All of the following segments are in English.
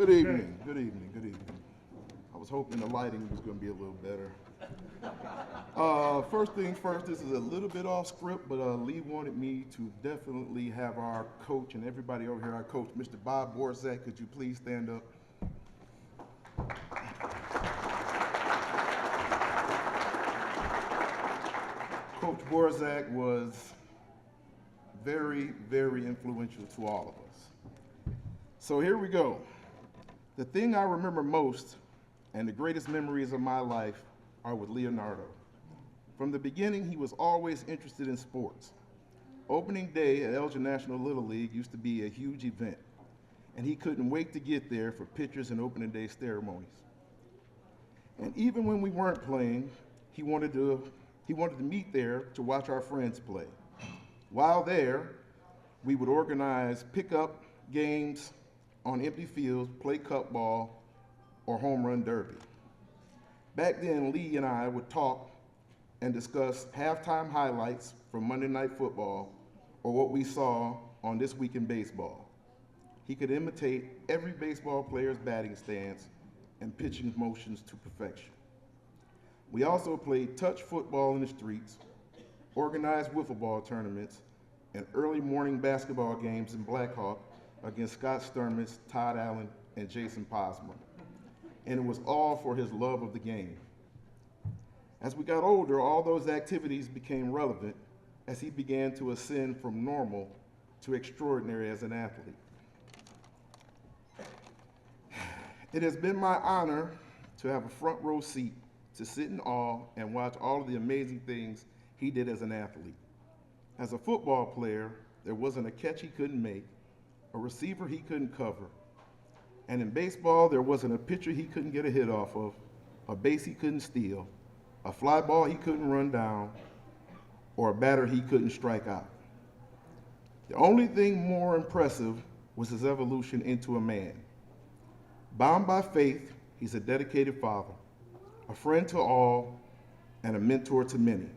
Good evening, good evening, good evening. I was hoping the lighting was going to be a little better. First things first, this is a little bit off script, but Lee wanted me to definitely have our coach and everybody over here, our coach, Mr. Bob Borzak, could you please stand up? Coach Borzak was very, very influential to all of us. So here we go. The thing I remember most and the greatest memories of my life are with Leonardo. From the beginning, he was always interested in sports. Opening day at Elgin National Little League used to be a huge event, and he couldn't wait to get there for pictures and opening day ceremonies. And even when we weren't playing, he wanted to meet there to watch our friends play. While there, we would organize pickup games on empty fields, play cup ball, or home run derby. Back then, Lee and I would talk and discuss halftime highlights from Monday Night Football or what we saw on This Week in Baseball. He could imitate every baseball player's batting stance and pitching motions to perfection. We also played touch football in the streets, organized wiffle ball tournaments, and early morning basketball games in Black Hawk against Scott Sturmis, Todd Allen, and Jason Posmer. And it was all for his love of the game. As we got older, all those activities became relevant as he began to ascend from normal to extraordinary as an athlete. It has been my honor to have a front row seat to sit in awe and watch all of the amazing things he did as an athlete. As a football player, there wasn't a catch he couldn't make, a receiver he couldn't cover, and in baseball, there wasn't a pitcher he couldn't get a hit off of, a base he couldn't steal, a fly ball he couldn't run down, or a batter he couldn't strike out. The only thing more impressive was his evolution into a man. Bound by faith, he's a dedicated father, a friend to all, and a mentor to many.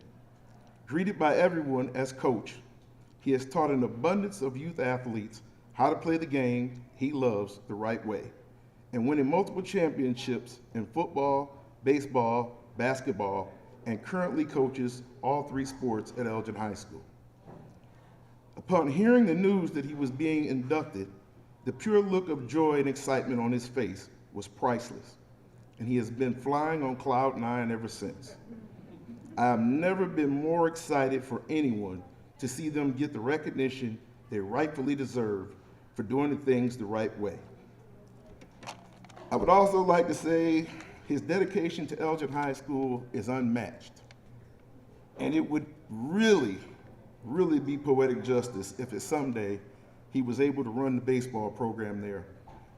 Greeted by everyone as coach, he has taught an abundance of youth athletes how to play the game he loves the right way, and winning multiple championships in football, baseball, basketball, and currently coaches all three sports at Elgin High School. Upon hearing the news that he was being inducted, the pure look of joy and excitement on his face was priceless, and he has been flying on cloud nine ever since. I have never been more excited for anyone to see them get the recognition they rightfully deserve for doing the things the right way. I would also like to say his dedication to Elgin High School is unmatched. And it would really, really be poetic justice if someday he was able to run the baseball program there.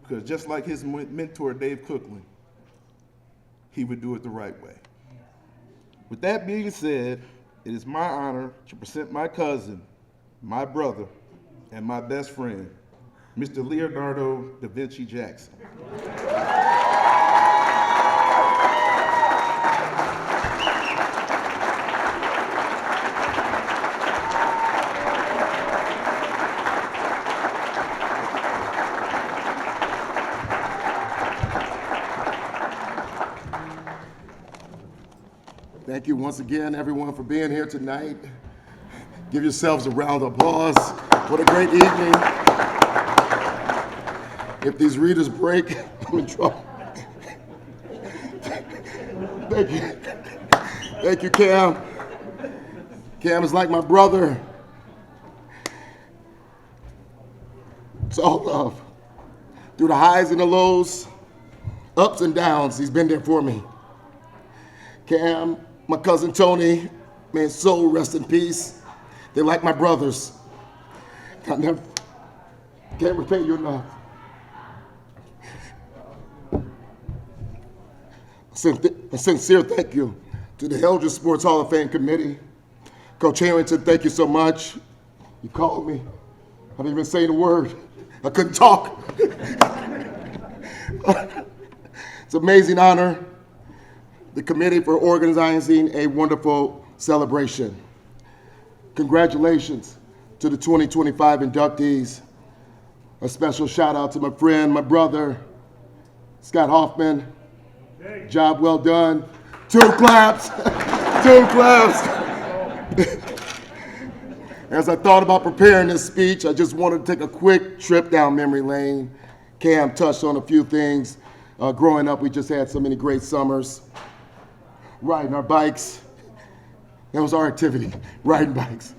Because just like his mentor, Dave Cookland, he would do it the right way. With that being said, it is my honor to present my cousin, my brother, and my best friend, Mr. Leonardo da Vinci Jackson. Thank you once again, everyone, for being here tonight. Give yourselves a round of applause. What a great evening. If these readers break, I'm in trouble. Thank you. Thank you, Cam. Cam is like my brother. It's all love. Through the highs and the lows, ups and downs, he's been there for me. Cam, my cousin Tony, may his soul rest in peace. They're like my brothers. I never can't repay you enough. A sincere thank you to the Elgin Sports Hall of Fame Committee. Coach Harrington, thank you so much. You called me. I didn't even say the word. I couldn't talk. It's an amazing honor. The committee for organizing a wonderful celebration. Congratulations to the 2025 inductees. A special shout out to my friend, my brother, Scott Hoffman, job well done. 2 claps, 2 claps. As I thought about preparing this speech, I just wanted to take a quick trip down memory lane. Cam touched on a few things. Growing up, we just had so many great summers. Riding our bikes. That was our activity, riding bikes.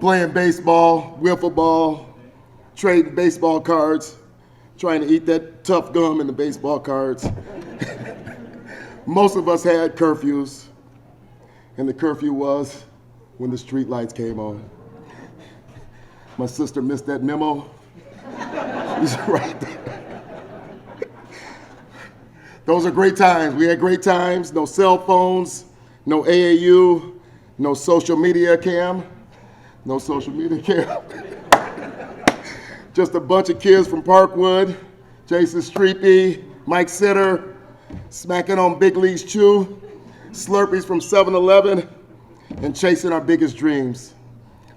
Playing baseball, wiffle ball, trading baseball cards, trying to eat that tough gum in the baseball cards. Most of us had curfews, and the curfew was when the street lights came on. My sister missed that memo. She's right there. Those are great times. We had great times. No cell phones, no AAU, no social media, Cam. No social media, Cam. Just a bunch of kids from Parkwood, Jason Streepy, Mike Sitter, smacking on Big Leagues Chew, Slurpees from 7-Eleven, and chasing our biggest dreams.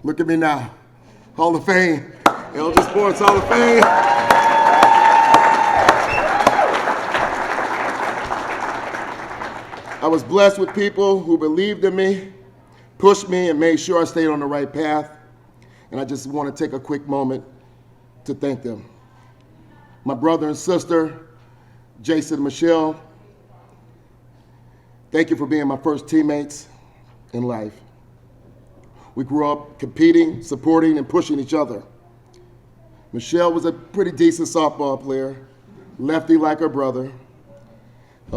Look at me now. Hall of Fame. Elgin Sports Hall of Fame. I was blessed with people who believed in me, pushed me, and made sure I stayed on the right path. And I just want to take a quick moment to thank them. My brother and sister, Jason and Michelle, thank you for being my first teammates in life. We grew up competing, supporting, and pushing each other. Michelle was a pretty decent softball player, lefty like her brother.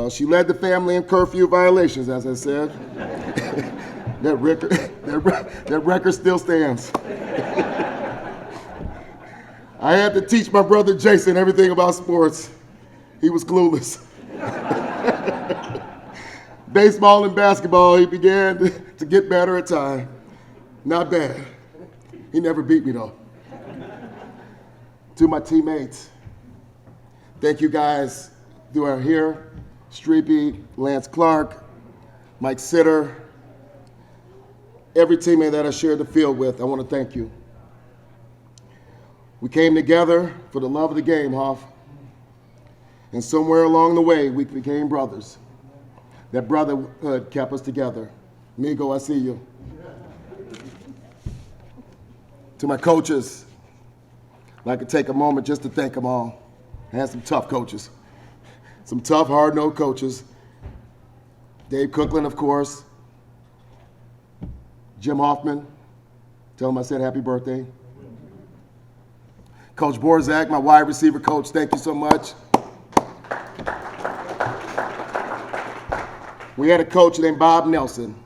She led the family in curfew violations, as I said. That record still stands. I had to teach my brother Jason everything about sports. He was clueless. Baseball and basketball, he began to get better at time. Not bad. He never beat me though. To my teammates, thank you guys who are here. Streepy, Lance Clark, Mike Sitter, every teammate that I shared the field with, I want to thank you. We came together for the love of the game, Hoff. And somewhere along the way, we became brothers. That brotherhood kept us together. Migo, I see you. To my coaches, I'd like to take a moment just to thank them all. I had some tough coaches. Some tough, hard-nosed coaches. Dave Cookland, of course. Jim Hoffman, tell him I said happy birthday. Coach Borzak, my wide receiver coach, thank you so much. We had a coach named Bob Nelson.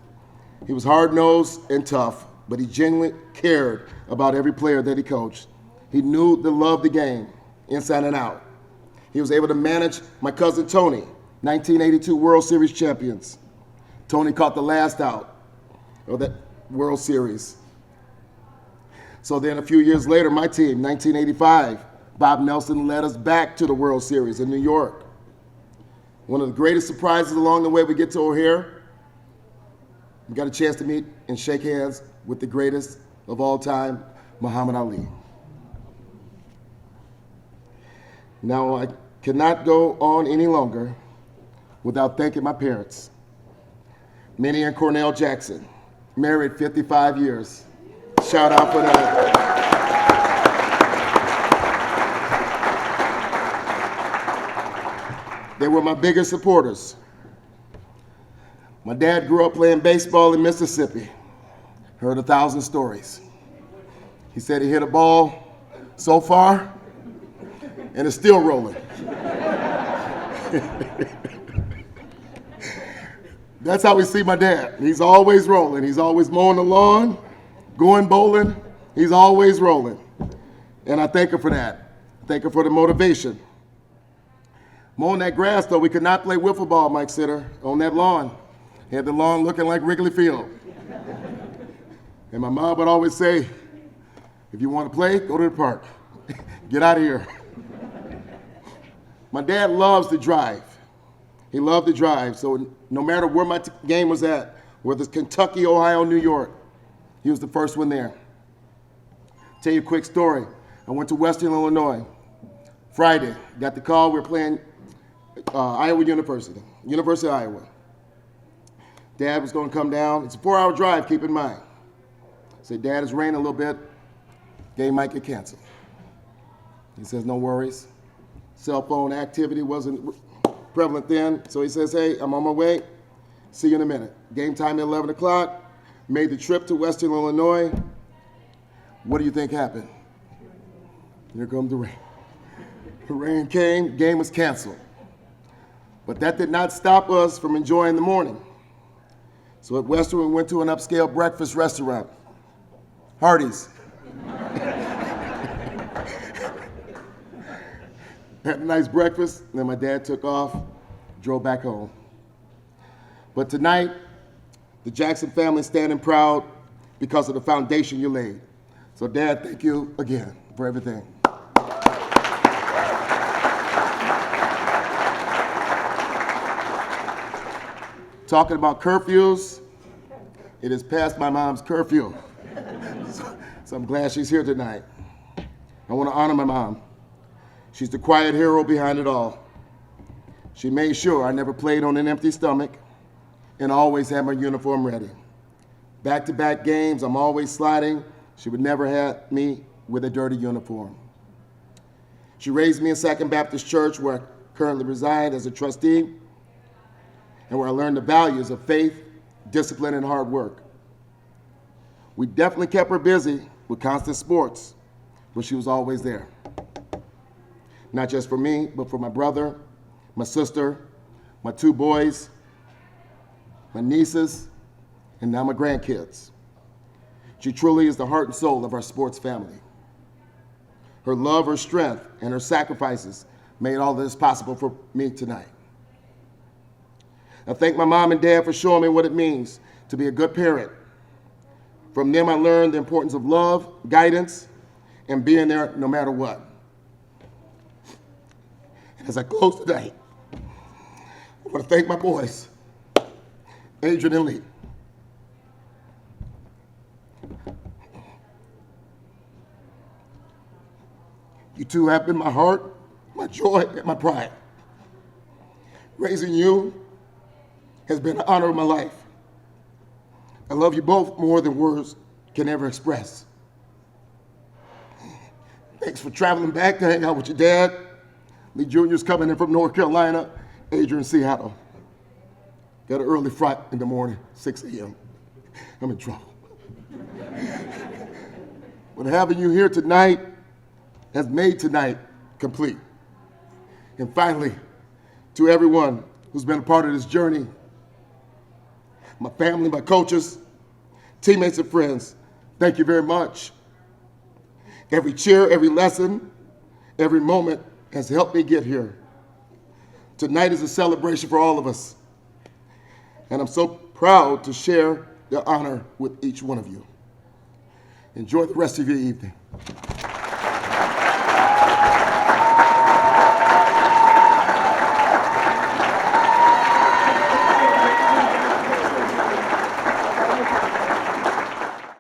He was hard-nosed and tough, but he genuinely cared about every player that he coached. He knew to love the game, inside and out. He was able to manage my cousin Tony, 1982 World Series champions. Tony caught the last out of that World Series. So then a few years later, my team, 1985, Bob Nelson led us back to the World Series in New York. One of the greatest surprises along the way we get to O'Hare, we got a chance to meet and shake hands with the greatest of all time, Muhammad Ali. Now, I cannot go on any longer without thanking my parents. Minnie and Cornell Jackson, married 55 years. Shout out for that. They were my biggest supporters. My dad grew up playing baseball in Mississippi. Heard 1,000 stories. He said he hit a ball so far, and it's still rolling. That's how we see my dad. He's always rolling. He's always mowing the lawn, going bowling. He's always rolling. And I thank him for that. I thank him for the motivation. Mowing that grass, though, we could not play wiffle ball, Mike Sitter, on that lawn. He had the lawn looking like Wrigley Field. And my mom would always say, if you want to play, go to the park. Get out of here. My dad loves to drive. He loved to drive, so no matter where my game was at, whether it's Kentucky, Ohio, New York, he was the first one there. Tell you a quick story. I went to Western Illinois. Friday, got the call, we were playing Iowa University of Iowa. Dad was going to come down. It's a 4-hour drive, keep in mind. I said, Dad, it's raining a little bit. Game might get canceled. He says, no worries. Cell phone activity wasn't prevalent then. So he says, hey, I'm on my way. See you in a minute. Game time at 11 o'clock. Made the trip to Western Illinois. What do you think happened? Here comes the rain. The rain came, game was canceled. But that did not stop us from enjoying the morning. So at Western, we went to an upscale breakfast restaurant, Hardee's. Had a nice breakfast, and then my dad took off, drove back home. But tonight, the Jackson family is standing proud because of the foundation you laid. So Dad, thank you again for everything. Talking about curfews, it is past my mom's curfew. So I'm glad she's here tonight. I want to honor my mom. She's the quiet hero behind it all. She made sure I never played on an empty stomach and always had my uniform ready. Back-to-back games, I'm always sliding. She would never have me with a dirty uniform. She raised me in Second Baptist Church, where I currently reside as a trustee, and where I learned the values of faith, discipline, and hard work. We definitely kept her busy with constant sports, but she was always there. Not just for me, but for my brother, my sister, my 2 boys, my nieces, and now my grandkids. She truly is the heart and soul of our sports family. Her love, her strength, and her sacrifices made all this possible for me tonight. I thank my mom and dad for showing me what it means to be a good parent. From them, I learned the importance of love, guidance, and being there no matter what. As I close tonight, I want to thank my boys, Adrian and Lee. You two have been my heart, my joy, and my pride. Raising you has been an honor of my life. I love you both more than words can ever express. Thanks for traveling back to hang out with your dad. Lee Jr.'s coming in from North Carolina, Adrian, Seattle. Got an early flight in the morning, 6 a.m. I'm in trouble. But having you here tonight has made tonight complete. And finally, to everyone who's been a part of this journey, my family, my coaches, teammates, and friends, thank you very much. Every cheer, every lesson, every moment has helped me get here. Tonight is a celebration for all of us, and I'm so proud to share the honor with each one of you. Enjoy the rest of your evening.